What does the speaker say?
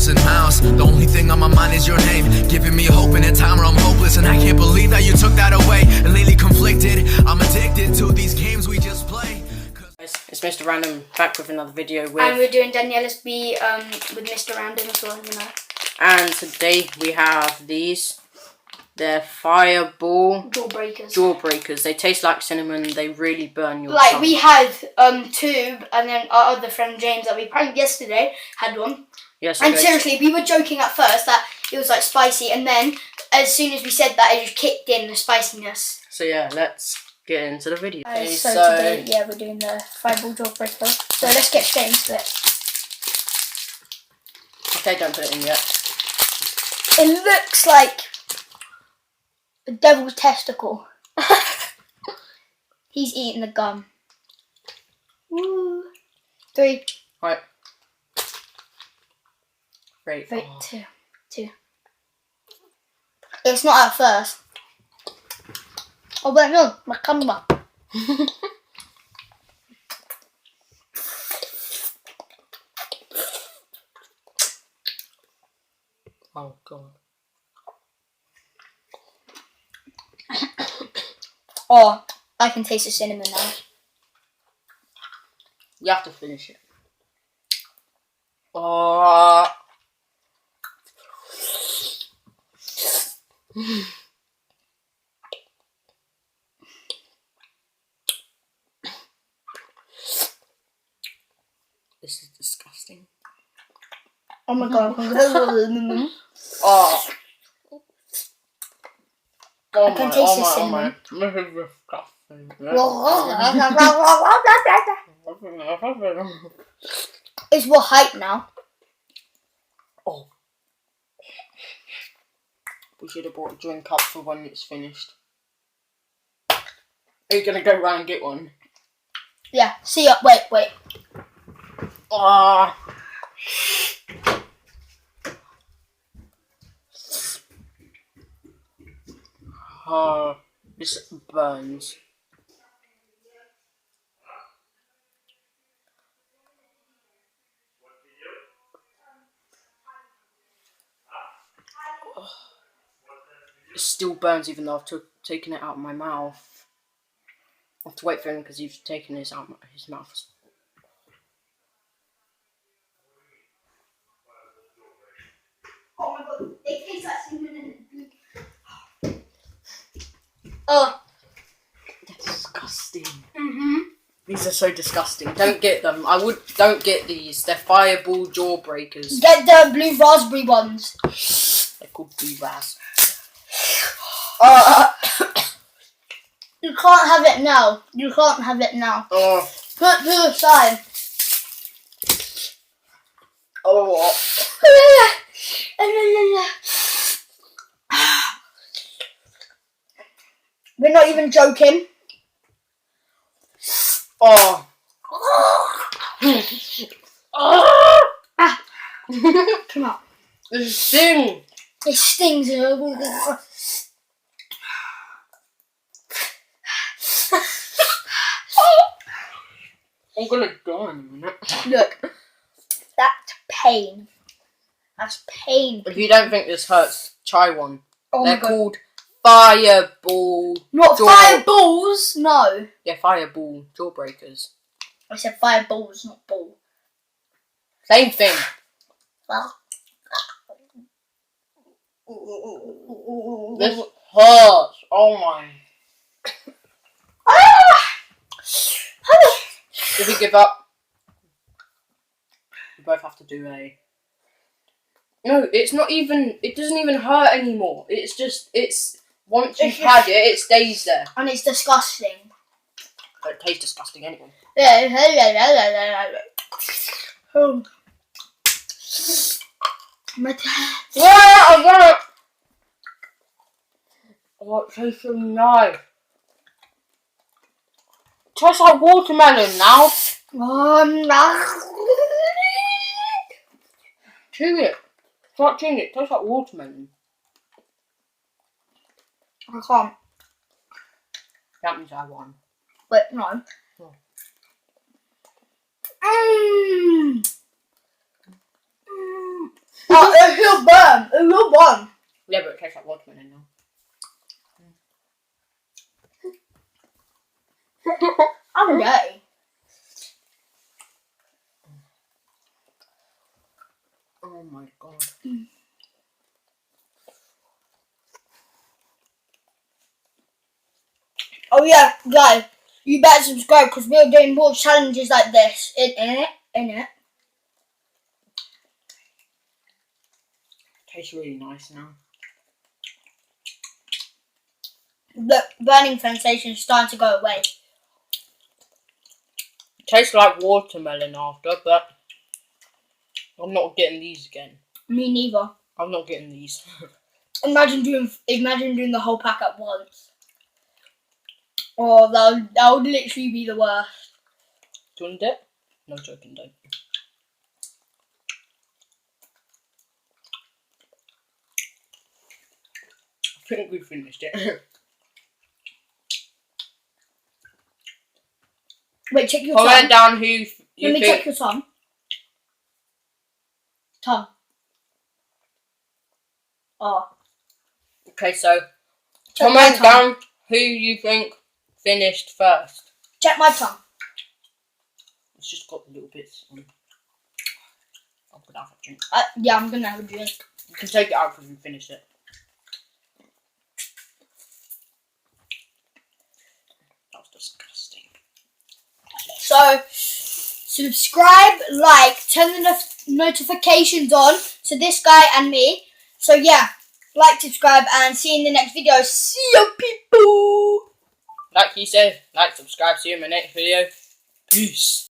miles and miles. The only thing on my mind is your name, giving me hope in a time where I'm hopeless. And I can't believe that you took that away. And lately conflicted, I'm addicted to these games we just play. It's Mr. Random back with another video with... And we're doing Daniela's B with Mr. Random as well, you know. And today we have these. They're fireball jawbreakers. They taste like cinnamon. They really burn your tongue. We had two, and then our other friend James that we pranked yesterday had one. Yes. And seriously, we were joking at first that it was like spicy, and then as soon as we said that, it just kicked in the spiciness. So yeah, let's get into the video. So today, yeah, we're doing the fireball jawbreaker. So let's get straight into it. Okay, don't put it in yet. It looks like a devil's testicle. He's eating the gum. Woo. 3. Right. 3, 2. It's not at first. Oh, but no, my camera. Oh god. Oh, I can taste the cinnamon now. You have to finish it. Oh. This is disgusting. Oh my god. Oh. I can taste the cinnamon. This is disgusting. It's what height now? Oh. We should have bought a drink up for when it's finished. Are you gonna go round and get one? Yeah, see ya. Wait. Ah. Oh, this burns. It still burns even though I've taken it out of my mouth. I have to wait for him because he's taken this out of his mouth. Oh my god, it tastes like cinnamon and oh. Disgusting. Mm-hmm. These are so disgusting. Don't get them. Don't get these. They're fireball jawbreakers. Get the blue raspberry ones. They're called blue ras. You can't have it now. You can't have it now. Oh. Put it to the side. Oh. We're not even joking. Oh. Come on. It stings. It stings. I'm gonna die in a minute. Look. That's pain. That's pain. If you don't think this hurts, try one. Oh They're my god. called fireball. Not fireballs, no. Yeah, fireball jawbreakers. I said fireballs, not ball. Same thing. Well. This hurts. Oh my. If you give up, you both have to do a... No, it's not even... It doesn't even hurt anymore. It's just... Once you've had it, it stays there. And it's disgusting. It tastes disgusting anyway. Oh. Yeah, I got it! Oh, it tastes so nice. It tastes like watermelon now. Chew it. Start chewing it. It tastes like watermelon. I can't. That means I won. Wait, no. Oh. Oh, will burn. It will burn. Yeah, but it tastes like watermelon now. I'm dirty. Oh my god. Oh yeah, guys, you better subscribe because we're doing more challenges like this. In it. Tastes really nice now. The burning sensation is starting to go away. Tastes like watermelon after, but I'm not getting these again. Me neither. I'm not getting these. Imagine doing the whole pack at once. Oh, that would literally be the worst. Do you want to dip? No joking, don't. I think we finished it. Wait, check your Comment tongue. down who you Let me think. check your tongue. Tongue. Oh. Okay, so Check my comment tongue. down who you think finished first. Check my tongue. It's just got the little bits on. I'm gonna have a drink. Yeah, I'm gonna have a drink. You can take it out because we finished it. That was disgusting. So, subscribe, like, turn the notifications on to this guy and me. So yeah, like, subscribe, and see you in the next video. See you, people! Like you said, like, subscribe, see you in my next video. Peace.